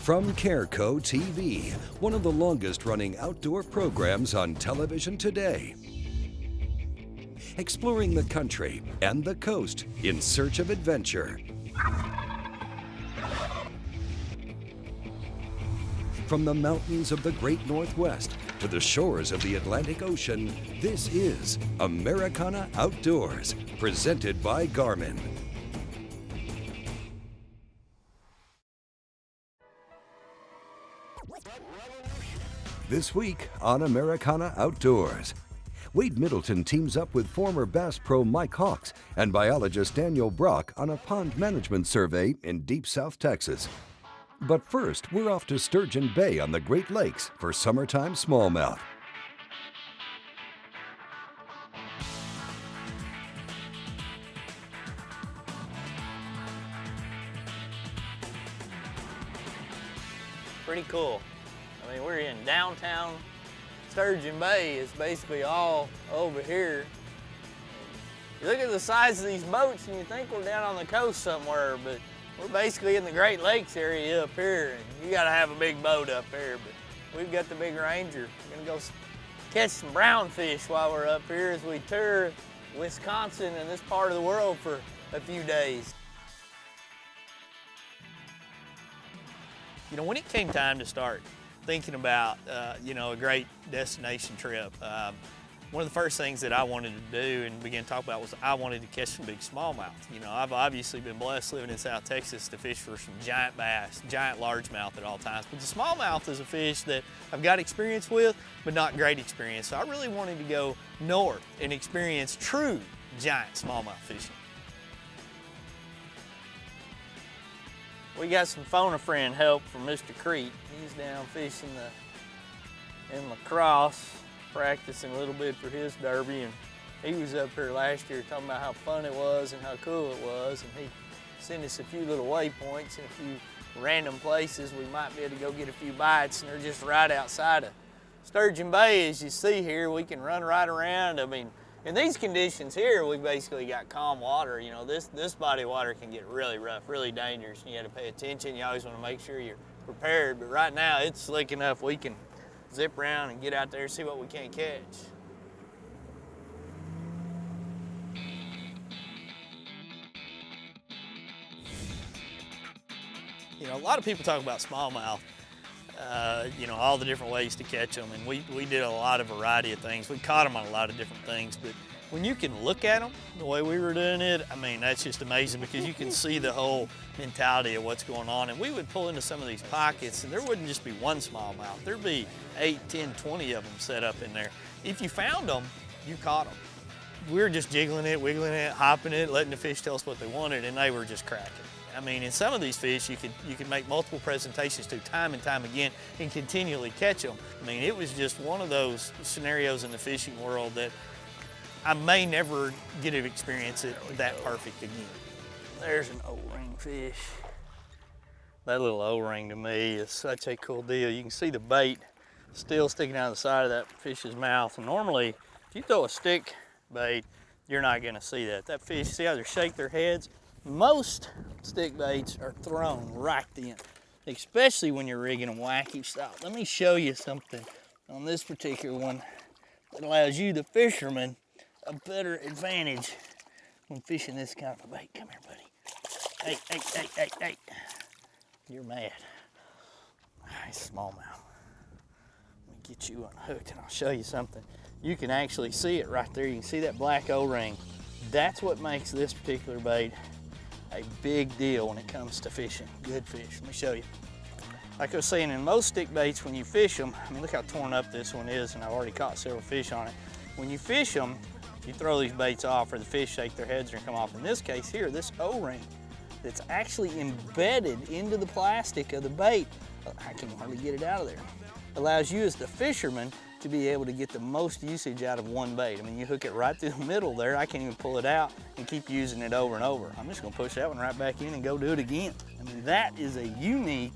From Careco TV, one of the longest-running outdoor programs on television today. Exploring the country and the coast in search of adventure. From the mountains of the Great Northwest to the shores of the Atlantic Ocean, this is Americana Outdoors, presented by Garmin. This week on Americana Outdoors, Wade Middleton teams up with former Bass Pro Mike Hawks and biologist Daniel Brock on a pond management survey in deep South Texas. But first, we're off to Sturgeon Bay on the Great Lakes for summertime smallmouth. Pretty cool. I mean, we're in downtown Sturgeon Bay. It's basically all over here. You look at the size of these boats and you think we're down on the coast somewhere, but we're basically in the Great Lakes area up here. And you gotta have a big boat up here, but we've got the big Ranger. We're gonna go catch some brownfish while we're up here as we tour Wisconsin and this part of the world for a few days. You know, when it came time to start thinking about, a great destination trip, one of the first things that I wanted to do and begin to talk about was I wanted to catch some big smallmouth. You know, I've obviously been blessed living in South Texas to fish for some giant bass, giant largemouth at all times. But the smallmouth is a fish that I've got experience with, but not great experience. So I really wanted to go north and experience true giant smallmouth fishing. We got some phone-a-friend help from Mr. Crete. He's down fishing in La Crosse, practicing a little bit for his derby, and he was up here last year talking about how fun it was and how cool it was, and he sent us a few little waypoints and a few random places we might be able to go get a few bites, and they're just right outside of Sturgeon Bay. As you see here, we can run right around. I mean, in these conditions here, we basically got calm water. You know, this body of water can get really rough, really dangerous, and you have to pay attention. You always want to make sure you're prepared, but right now it's slick enough we can zip around and get out there and see what we can catch. You know, a lot of people talk about smallmouth, all the different ways to catch them, and we did a lot of variety of things. We caught them on a lot of different things, but when you can look at them the way we were doing it, I mean, that's just amazing because you can see the whole mentality of what's going on. And we would pull into some of these pockets and there wouldn't just be one smallmouth. There'd be 8, 10, 20 of them set up in there. If you found them, you caught them. We were just jiggling it, wiggling it, hopping it, letting the fish tell us what they wanted, and they were just cracking. I mean, in some of these fish, you could make multiple presentations to time and time again and continually catch them. I mean, it was just one of those scenarios in the fishing world that I may never get to experience it that perfect again. There's an O-ring fish. That little O-ring to me is such a cool deal. You can see the bait still sticking out of the side of that fish's mouth. And normally, if you throw a stick bait, you're not gonna see that. That fish, see how they shake their heads? Most stick baits are thrown right then, especially when you're rigging them wacky style. Let me show you something on this particular one that allows you, the fisherman, a better advantage when fishing this kind of a bait. Come here, buddy. Hey. You're mad. Nice smallmouth. Let me get you unhooked and I'll show you something. You can actually see it right there. You can see that black O-ring. That's what makes this particular bait a big deal when it comes to fishing good fish. Let me show you. Like I was saying, in most stick baits, when you fish them, I mean, look how torn up this one is, and I've already caught several fish on it. When you fish them, you throw these baits off or the fish shake their heads and come off. In this case here, this O-ring that's actually embedded into the plastic of the bait, I can hardly get it out of there, allows you as the fisherman to be able to get the most usage out of one bait. I mean, you hook it right through the middle there. I can't even pull it out and keep using it over and over. I'm just gonna push that one right back in and go do it again. I mean, that is a unique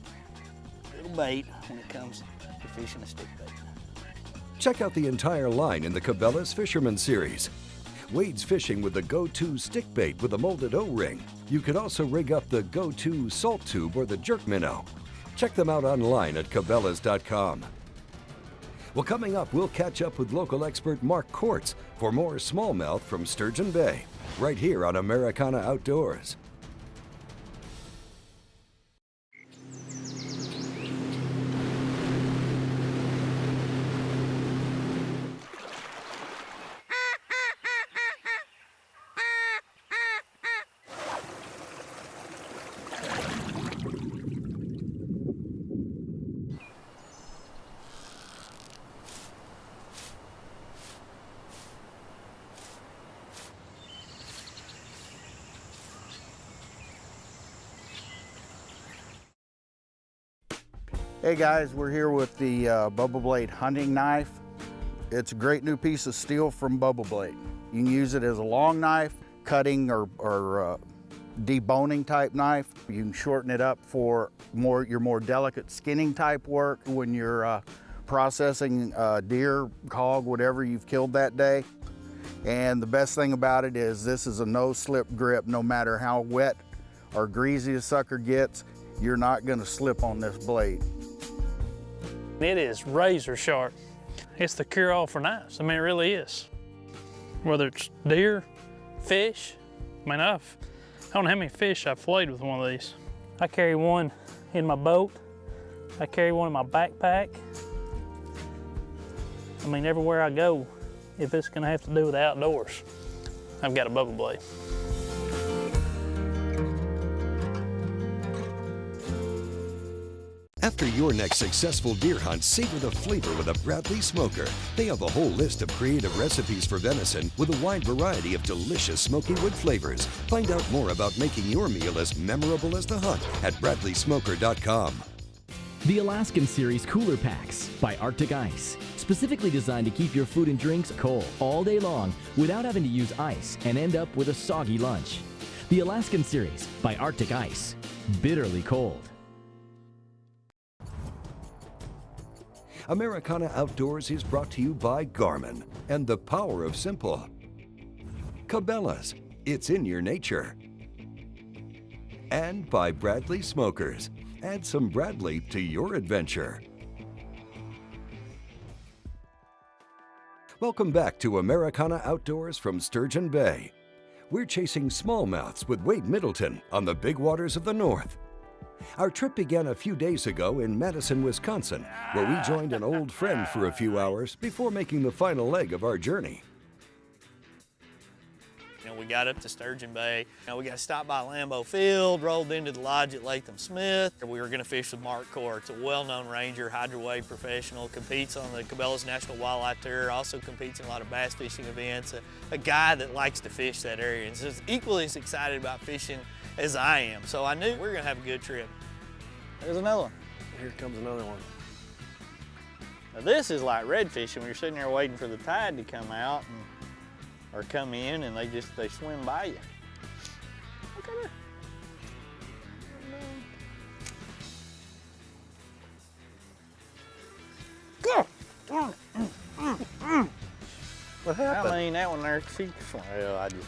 little bait when it comes to fishing a stick bait. Check out the entire line in the Cabela's Fisherman series. Wade's fishing with the go-to stick bait with a molded O-ring. You could also rig up the go-to salt tube or the jerk minnow. Check them out online at cabela's.com. Well, coming up, we'll catch up with local expert Mark Kortz for more smallmouth from Sturgeon Bay, right here on Americana Outdoors. Hey guys, we're here with the Bubba Blade hunting knife. It's a great new piece of steel from Bubba Blade. You can use it as a long knife, cutting or deboning type knife. You can shorten it up for your more delicate skinning type work when you're processing deer, hog, whatever you've killed that day. And the best thing about it is this is a no slip grip. No matter how wet or greasy a sucker gets, you're not gonna slip on this blade. It is razor sharp. It's the cure-all for knives. I mean, it really is. Whether it's deer, fish, I mean, I don't know how many fish I've filleted with one of these. I carry one in my boat. I carry one in my backpack. I mean, everywhere I go, if it's gonna have to do with the outdoors, I've got a Bubba Blade. After your next successful deer hunt, savor the flavor with a Bradley Smoker. They have a whole list of creative recipes for venison with a wide variety of delicious smoky wood flavors. Find out more about making your meal as memorable as the hunt at bradleysmoker.com. The Alaskan Series Cooler Packs by Arctic Ice. Specifically designed to keep your food and drinks cold all day long without having to use ice and end up with a soggy lunch. The Alaskan Series by Arctic Ice. Bitterly cold. Americana Outdoors is brought to you by Garmin and the power of simple. Cabela's, it's in your nature. And by Bradley Smokers. Add some Bradley to your adventure. Welcome back to Americana Outdoors from Sturgeon Bay. We're chasing smallmouths with Wade Middleton on the big waters of the north. Our trip began a few days ago in Madison, Wisconsin, where we joined an old friend for a few hours before making the final leg of our journey. You know, we got up to Sturgeon Bay. You know, we got to stop by Lambeau Field, rolled into the lodge at Latham Smith. We were going to fish with Mark Kortz, a well-known ranger, hydro wave professional, competes on the Cabela's National Wildlife Tour, also competes in a lot of bass fishing events, a guy that likes to fish that area and is equally as excited about fishing as I am. So I knew we were going to have a good trip. There's another one. Here comes another one. Now this is like red fishing when you're sitting there waiting for the tide to come out or come in, and they swim by you. Look at her. What happened? I mean, that one there, well, I just,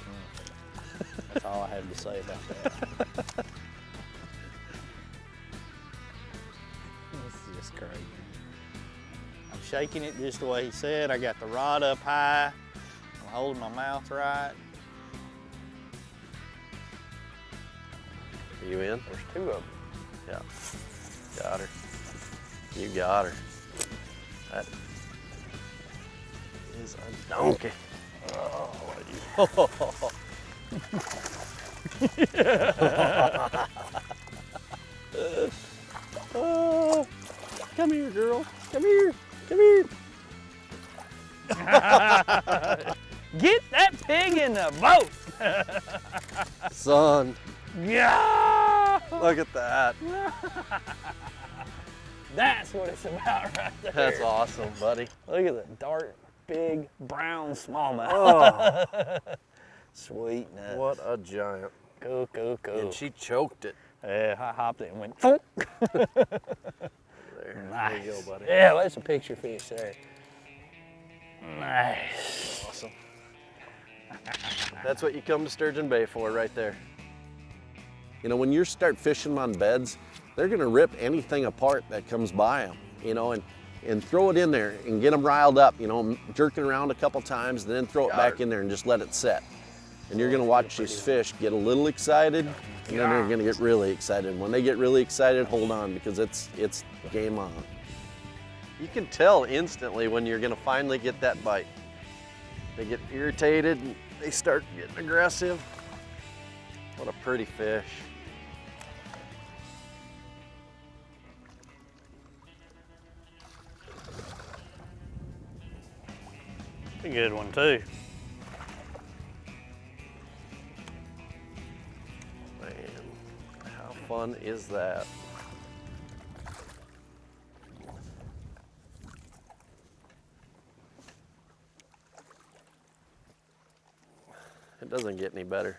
that's all I have to say about that. This is just crazy. I'm shaking it just the way he said. I got the rod up high. I'm holding my mouth right. Are you in? There's two of them. Yeah. Got her. You got her. That is a donkey. Oh, oh, come here, girl. Come here. Come here. Get that pig in the boat. Son, Yeah. look at that. That's what it's about right there. That's awesome, buddy. Look at the dark, big, brown smallmouth. Oh, Sweet nuts. what a giant. Cool, cool, cool. And she choked it. Yeah, I hopped it and went, thunk. There, Nice. there you go, buddy. Yeah, that's a picture fish there. Nice. Awesome. That's what you come to Sturgeon Bay for right there. You know, when you start fishing on beds, they're gonna rip anything apart that comes by them, you know, and throw it in there and get them riled up, you know, jerking around a couple times, and then throw it back in there and just let it set. And you're gonna watch these fish get a little excited, and then they're gonna get really excited. When they get really excited, hold on, because it's game on. You can tell instantly when you're gonna finally get that bite. They get irritated and they start getting aggressive. What a pretty fish. A good one too. Man, how fun is that? It doesn't get any better.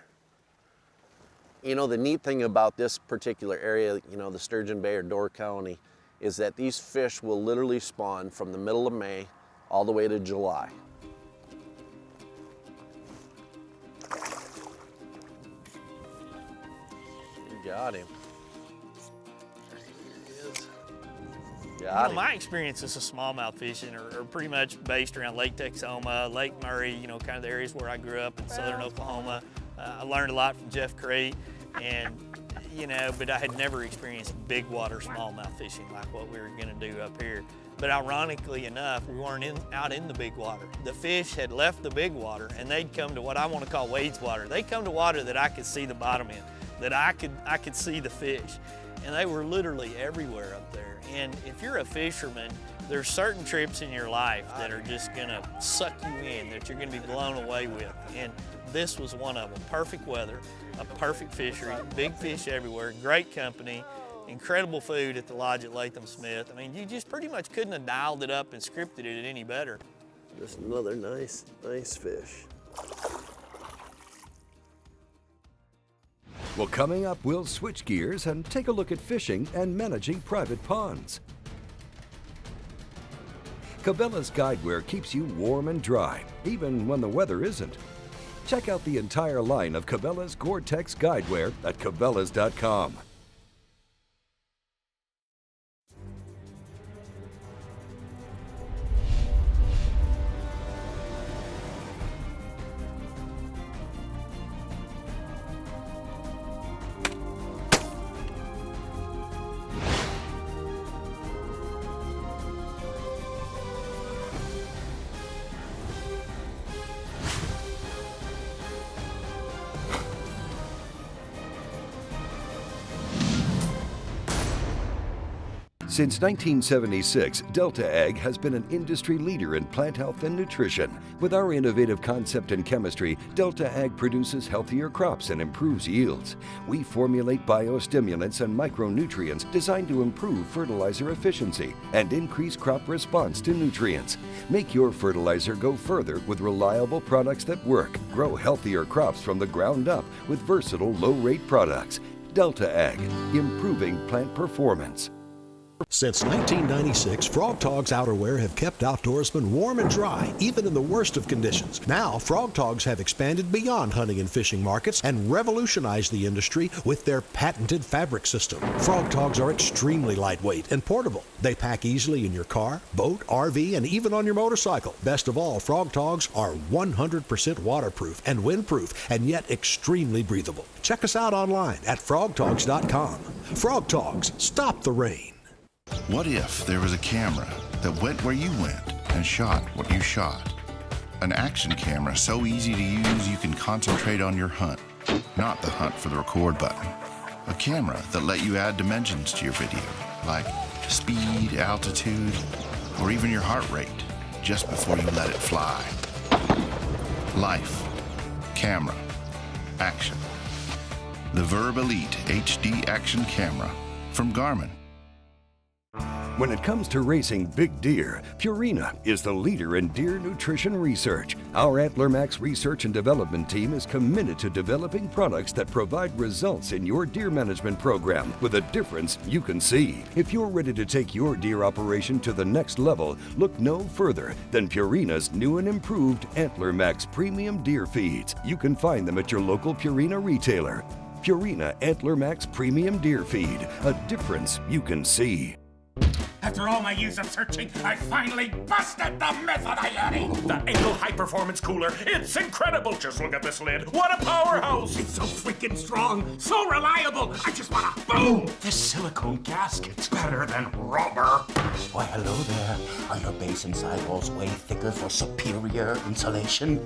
You know, the neat thing about this particular area, you know, the Sturgeon Bay or Door County, is that these fish will literally spawn from the middle of May all the way to July. You got him. There he is. Got him. My experiences of smallmouth fishing are pretty much based around Lake Texoma, Lake Murray, you know, kind of the areas where I grew up in southern Oklahoma. I learned a lot from Jeff Crate, and, you know, but I had never experienced big water smallmouth fishing like what we were gonna do up here. But ironically enough, we weren't out in the big water. The fish had left the big water and they'd come to what I want to call Wade's water. They'd come to water that I could see the bottom in, that I could see the fish. And they were literally everywhere up there. And if you're a fisherman, there's certain trips in your life that are just gonna suck you in, that you're gonna be blown away with. And this was one of them. Perfect weather, a perfect fishery, big fish everywhere, great company, incredible food at the lodge at Latham Smith. I mean, you just pretty much couldn't have dialed it up and scripted it any better. Just another nice fish. Well, coming up, we'll switch gears and take a look at fishing and managing private ponds. Cabela's Guideware keeps you warm and dry, even when the weather isn't. Check out the entire line of Cabela's Gore-Tex Guideware at Cabela's.com. Since 1976, Delta Ag has been an industry leader in plant health and nutrition. With our innovative concept and chemistry, Delta Ag produces healthier crops and improves yields. We formulate biostimulants and micronutrients designed to improve fertilizer efficiency and increase crop response to nutrients. Make your fertilizer go further with reliable products that work. Grow healthier crops from the ground up with versatile low-rate products. Delta Ag, improving plant performance. Since 1996, Frog Togs outerwear have kept outdoorsmen warm and dry, even in the worst of conditions. Now, Frog Togs have expanded beyond hunting and fishing markets and revolutionized the industry with their patented fabric system. Frog Togs are extremely lightweight and portable. They pack easily in your car, boat, RV, and even on your motorcycle. Best of all, Frog Togs are 100% waterproof and windproof, and yet extremely breathable. Check us out online at frogtogs.com. Frog Togs, stop the rain. What if there was a camera that went where you went and shot what you shot? An action camera so easy to use you can concentrate on your hunt, not the hunt for the record button. A camera that let you add dimensions to your video, like speed, altitude, or even your heart rate, just before you let it fly. Life, camera, action. The Verb Elite HD Action Camera from Garmin. When it comes to racing big deer, Purina is the leader in deer nutrition research. Our Antler Max research and development team is committed to developing products that provide results in your deer management program with a difference you can see. If you're ready to take your deer operation to the next level, look no further than Purina's new and improved Antler Max premium deer feeds. You can find them at your local Purina retailer. Purina Antler Max Premium Deer Feed, a difference you can see. After all my years of searching, I finally busted the myth of the Yeti! The Engel High Performance Cooler, it's incredible! Just look at this lid, what a powerhouse! It's so freaking strong, so reliable, I just wanna boom! This silicone gasket's better than rubber! Why, hello there. Are your base and sidewalls way thicker for superior insulation?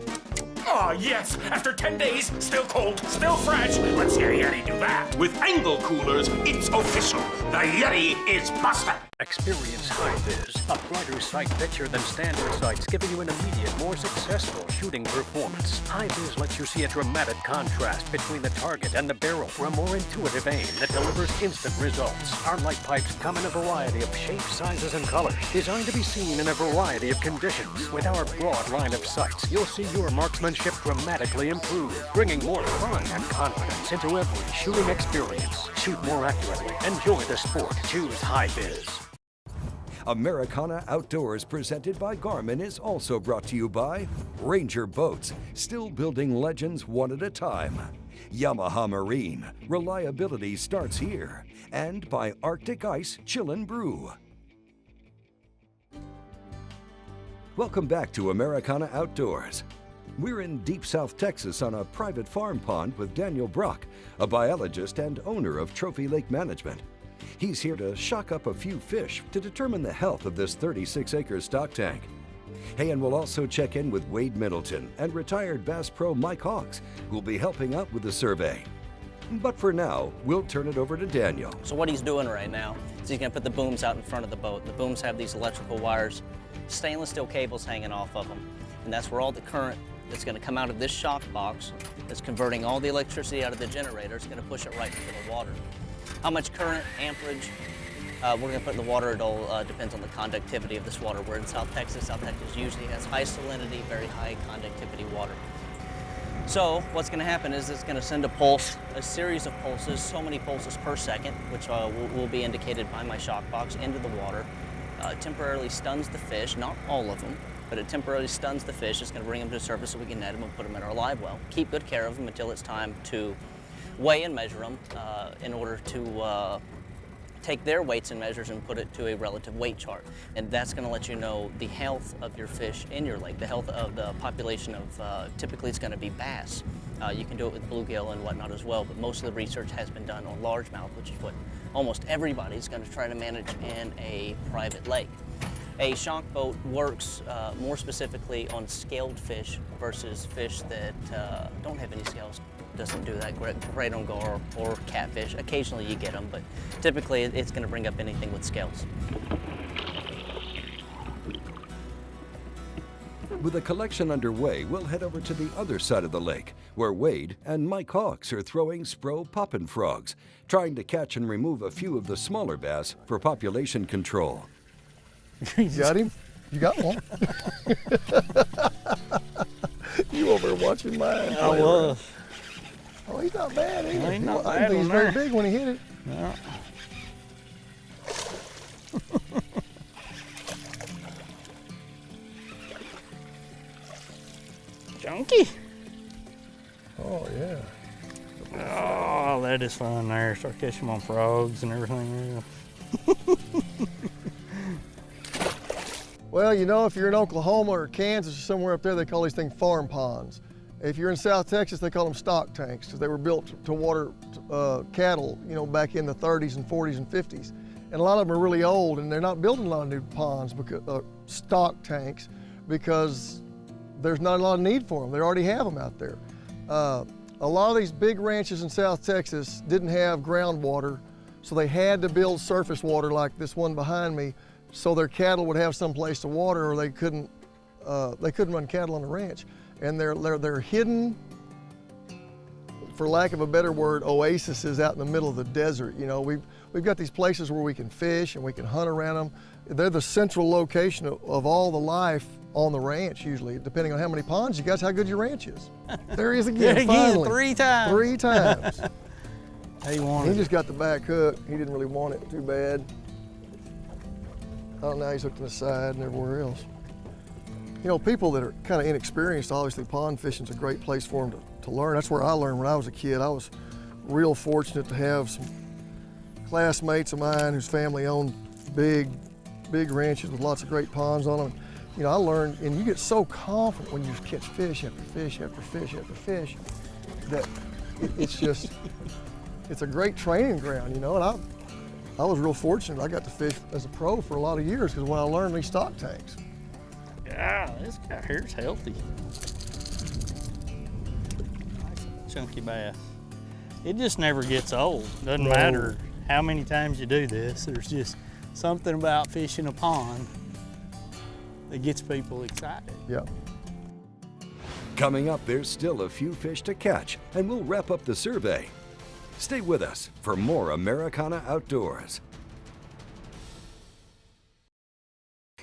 Oh, yes! After 10 days, still cold, still fresh. Let's see a Yeti do that. With Engel coolers, it's official. The Yeti is busted. Experience High-Vis, a brighter sight picture than standard sights, giving you an immediate, more successful shooting performance. High-Vis lets you see a dramatic contrast between the target and the barrel for a more intuitive aim that delivers instant results. Our light pipes come in a variety of shapes, sizes, and colors, designed to be seen in a variety of conditions. With our broad line of sights, you'll see your marksmanship dramatically improve, bringing more fun and confidence into every shooting experience. Shoot more accurately. Enjoy the sport. Choose High-Vis. Americana Outdoors, presented by Garmin, is also brought to you by Ranger Boats, still building legends one at a time. Yamaha Marine, reliability starts here. And by Arctic Ice Chillin' Brew. Welcome back to Americana Outdoors. We're in deep South Texas on a private farm pond with Daniel Brock, a biologist and owner of Trophy Lake Management. He's here to shock up a few fish to determine the health of this 36-acre stock tank. Hey, and we'll also check in with Wade Middleton and retired Bass Pro Mike Hawks, who'll be helping out with the survey. But for now, we'll turn it over to Daniel. So what he's doing right now is he's gonna put the booms out in front of the boat. The booms have these electrical wires, stainless steel cables hanging off of them. And that's where all the current that's gonna come out of this shock box that's converting all the electricity out of the generator is gonna push it right into the water. How much current, amperage, we're gonna put in the water, it all depends on the conductivity of this water. We're in South Texas. South Texas usually has high salinity, very high conductivity water. So what's gonna happen is it's gonna send a pulse, a series of pulses, so many pulses per second, which will be indicated by my shock box, into the water. Temporarily stuns the fish, not all of them, but it temporarily stuns the fish. It's gonna bring them to the surface so we can net them and put them in our live well. Keep good care of them until it's time to weigh and measure them in order to take their weights and measures and put it to a relative weight chart. And that's gonna let you know the health of your fish in your lake, the health of the population of, typically it's gonna be bass. You can do it with bluegill and whatnot as well, but most of the research has been done on largemouth, which is what almost everybody's gonna try to manage in a private lake. A shock boat works more specifically on scaled fish versus fish that don't have any scales. Doesn't do that great on gar or catfish. Occasionally you get them, but typically it's going to bring up anything with scales. With a collection underway, we'll head over to the other side of the lake, where Wade and Mike Hawks are throwing Spro poppin' frogs, trying to catch and remove a few of the smaller bass for population control. You got him? You got one? You over there watching mine? I was. Oh, he's not bad either. He's not I bad think he's on very there. big when he hit it. Yeah. Junkie. Oh, yeah. Oh, that is fun there. Start catching them on frogs and everything. Well, you know, if you're in Oklahoma or Kansas or somewhere up there, they call these things farm ponds. If you're in South Texas, they call them stock tanks because they were built to water cattle, you know, back in the 30s and 40s and 50s. And a lot of them are really old, and they're not building a lot of new ponds, because stock tanks, because there's not a lot of need for them. They already have them out there. A lot of these big ranches in South Texas didn't have groundwater, so they had to build surface water like this one behind me, so their cattle would have some place to water, or they couldn't run cattle on the ranch. And they're hidden, for lack of a better word, oases out in the middle of the desert. You know, we've got these places where we can fish and we can hunt around them. They're the central location of all the life on the ranch, usually, depending on how many ponds you got, how good your ranch is. There he is again, finally. 3 times. 3 times. He just got the back hook. He didn't really want it too bad. Oh, now he's hooked on the side and everywhere else. You know, people that are kind of inexperienced, obviously pond fishing's a great place for them to learn. That's where I learned when I was a kid. I was real fortunate to have some classmates of mine whose family owned big ranches with lots of great ponds on them. You know, I learned, and you get so confident when you just catch fish after fish after fish after fish, that it's just, it's a great training ground, you know, and I was real fortunate. I got to fish as a pro for a lot of years because when I learned these stock tanks. Yeah, this guy here's healthy. Nice chunky bass. It just never gets old. Doesn't matter how many times you do this. There's just something about fishing a pond that gets people excited. Yeah. Coming up, there's still a few fish to catch, and we'll wrap up the survey. Stay with us for more Americana Outdoors.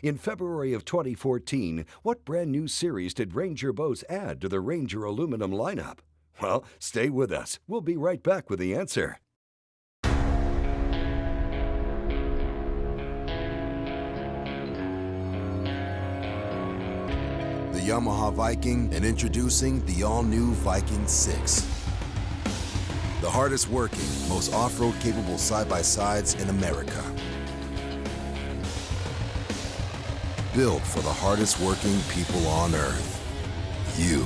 In February of 2014, what brand new series did Ranger Boats add to the Ranger aluminum lineup? Well, stay with us. We'll be right back with the answer. The Yamaha Viking, and introducing the all-new Viking 6. The hardest working, most off-road capable side-by-sides in America. Built for the hardest working people on earth. You.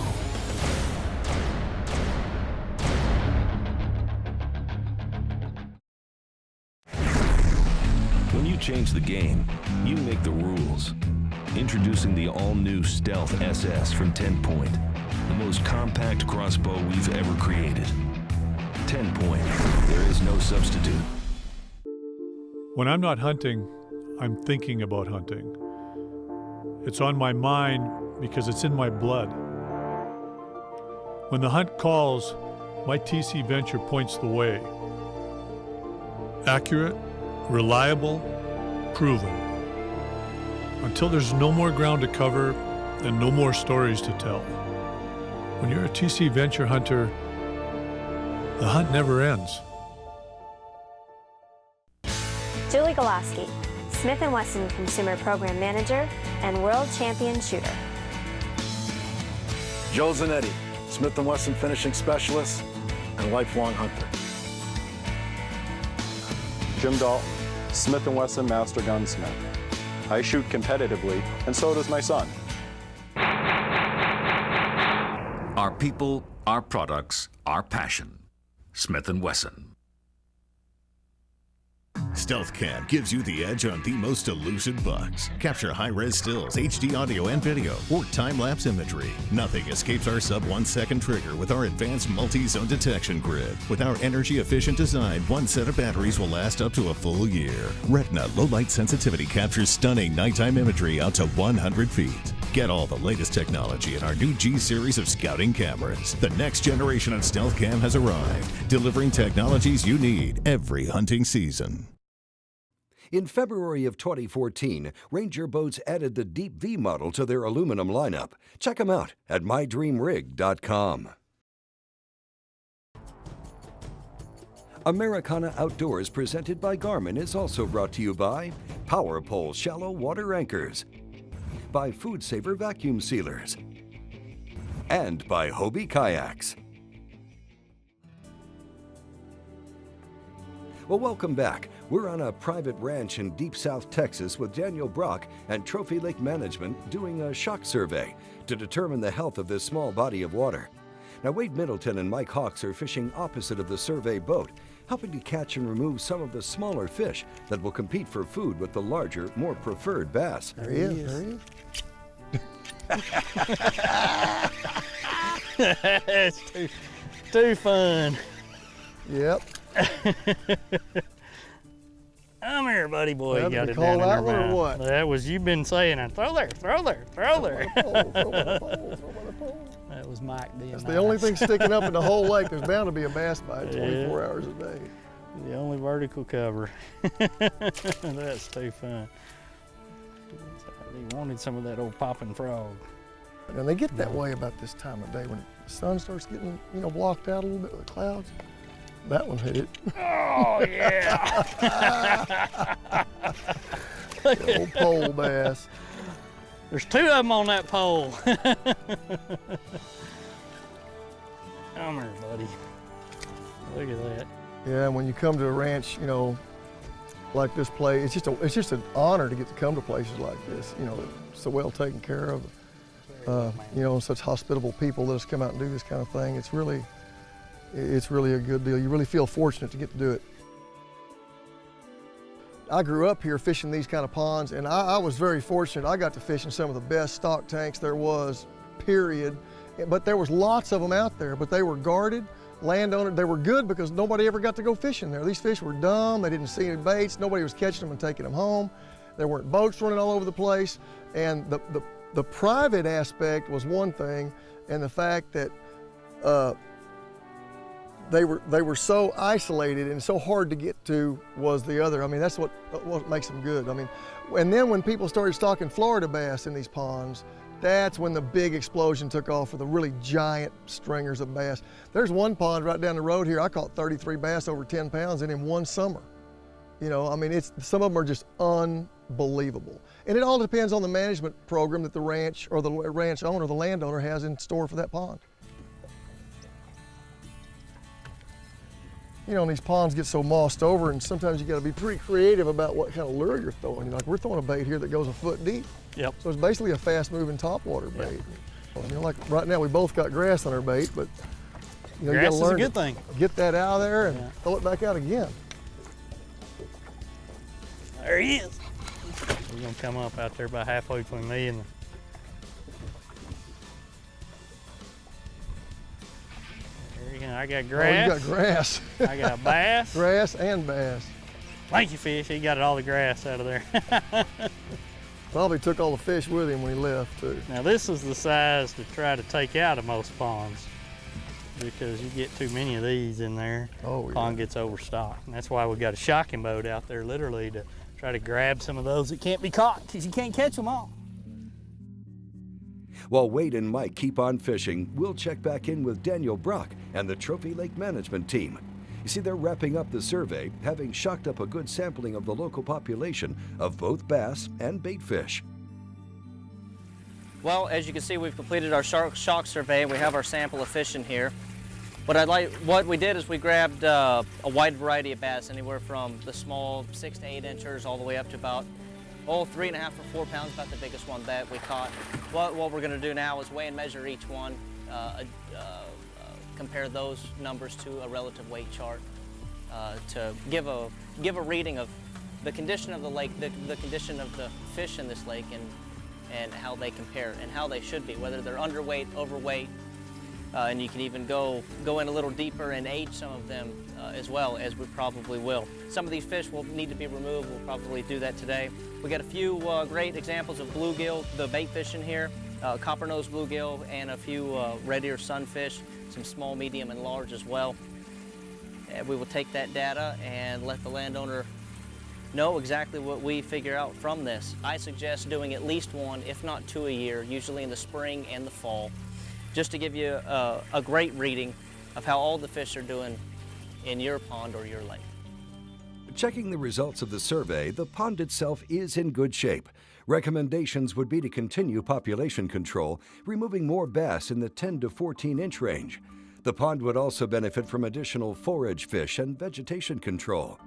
When you change the game, you make the rules. Introducing the all-new Stealth SS from 10 Point, the most compact crossbow we've ever created. 10 Point, there is no substitute. When I'm not hunting, I'm thinking about hunting. It's on my mind because it's in my blood. When the hunt calls, my TC Venture points the way. Accurate, reliable, proven. Until there's no more ground to cover and no more stories to tell. When you're a TC Venture hunter, the hunt never ends. Julie Golaski, Smith & Wesson Consumer Program Manager and World Champion Shooter. Joe Zanetti, Smith & Wesson Finishing Specialist and lifelong hunter. Jim Dalton, Smith & Wesson Master Gunsmith. I shoot competitively, and so does my son. Our people, our products, our passion. Smith & Wesson. Stealth Cam gives you the edge on the most elusive bugs. Capture high-res stills, HD audio and video, or time-lapse imagery. Nothing escapes our sub-1 second trigger with our advanced multi-zone detection grid. With our energy-efficient design, one set of batteries will last up to a full year. Retina low-light sensitivity captures stunning nighttime imagery out to 100 feet. Get all the latest technology in our new G series of scouting cameras. The next generation of Stealth Cam has arrived, delivering technologies you need every hunting season. In February of 2014, Ranger Boats added the Deep V model to their aluminum lineup. Check them out at mydreamrig.com. Americana Outdoors, presented by Garmin, is also brought to you by Power Pole Shallow Water Anchors, by Food Saver Vacuum Sealers, and by Hobie Kayaks. Well, welcome back. We're on a private ranch in deep South Texas with Daniel Brock and Trophy Lake Management doing a shock survey to determine the health of this small body of water. Now, Wade Middleton and Mike Hawks are fishing opposite of the survey boat, helping to catch and remove some of the smaller fish that will compete for food with the larger, more preferred bass. There he is. There he is. It's too fun. Yep. Come here, buddy boy. Well, You got did it we call down that in one your or mouth. what? That was, you've been saying it. Throw there, throw there, throw there. That was Mike being That's nice. the only thing sticking up in the whole lake. There's bound to be a bass bite 24 hours a day. The only vertical cover. That's too fun. He wanted some of that old popping frog. And they get that way about this time of day when the sun starts getting, blocked out a little bit with the clouds. That one hit it. Oh, yeah. The old pole bass. There's two of them on that pole. Come here, buddy. Look at that. Yeah, when you come to a ranch, you know, like this place, it's just an honor to get to come to places like this. You know, so well taken care of. You know, such hospitable people let us come out and do this kind of thing. It's really a good deal. You really feel fortunate to get to do it. I grew up here fishing these kind of ponds, and I was very fortunate. I got to fish in some of the best stock tanks there was, period. But there was lots of them out there, but they were guarded. Landowner, they were good because nobody ever got to go fishing there. These fish were dumb, they didn't see any baits, nobody was catching them and taking them home. There weren't boats running all over the place. And the private aspect was one thing, and the fact that they were so isolated and so hard to get to was the other. I mean, that's what makes them good. I mean, and then when people started stocking Florida bass in these ponds, that's when the big explosion took off for the really giant stringers of bass. There's one pond right down the road here. I caught 33 bass over 10 pounds in one summer. You know, I mean, some of them are just unbelievable. And it all depends on the management program that the ranch or the ranch owner, the landowner, has in store for that pond. You know, and these ponds get so mossed over, and sometimes you got to be pretty creative about what kind of lure you're throwing. Like, we're throwing a bait here that goes a foot deep. Yep. So it's basically a fast-moving topwater bait. Yep. You know, like right now we both got grass on our bait, but you know, grass you got to learn is a good thing. Get that out of there and throw it back out again. There he is. He's gonna come up out there about halfway between me and I got grass. Oh, you got grass. I got bass. Grass and bass. Thank you, fish. He got all the grass out of there. Probably took all the fish with him when he left, too. Now, this is the size to try to take out of most ponds because you get too many of these in there. Oh, yeah. Pond gets overstocked. And that's why we got a shocking boat out there literally to try to grab some of those that can't be caught because you can't catch them all. While Wade and Mike keep on fishing, we'll check back in with Daniel Brock and the Trophy Lake Management Team. You see, they're wrapping up the survey, having shocked up a good sampling of the local population of both bass and bait fish. Well, as you can see, we've completed our shock survey. We have our sample of fish in here. What we did is we grabbed a wide variety of bass, anywhere from the small 6 to 8 inchers all the way up to about 3.5 or 4 pounds, about the biggest one that we caught. What we're going to do now is weigh and measure each one, compare those numbers to a relative weight chart to give a reading of the condition of the lake, the condition of the fish in this lake, and how they compare and how they should be, whether they're underweight, overweight, and you can even go in a little deeper and age some of them as well, as we probably will. Some of these fish will need to be removed. We'll probably do that today. We got a few great examples of bluegill, the bait fish in here, copper-nosed bluegill, and a few red ear sunfish, some small, medium, and large as well. And we will take that data and let the landowner know exactly what we figure out from this. I suggest doing at least one, if not 2 a year, usually in the spring and the fall, just to give you a great reading of how all the fish are doing in your pond or your lake. Checking the results of the survey, the pond itself is in good shape. Recommendations would be to continue population control, removing more bass in the 10 to 14 inch range. The pond would also benefit from additional forage fish and vegetation control.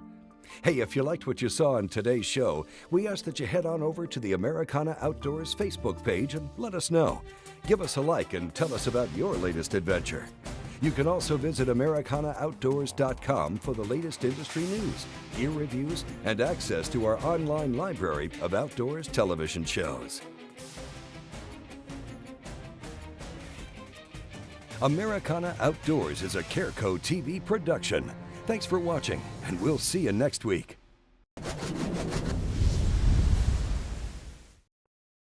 Hey, if you liked what you saw on today's show, we ask that you head on over to the Americana Outdoors Facebook page and let us know. Give us a like and tell us about your latest adventure. You can also visit AmericanaOutdoors.com for the latest industry news, gear reviews, and access to our online library of outdoors television shows. Americana Outdoors is a Careco TV production. Thanks for watching, and we'll see you next week.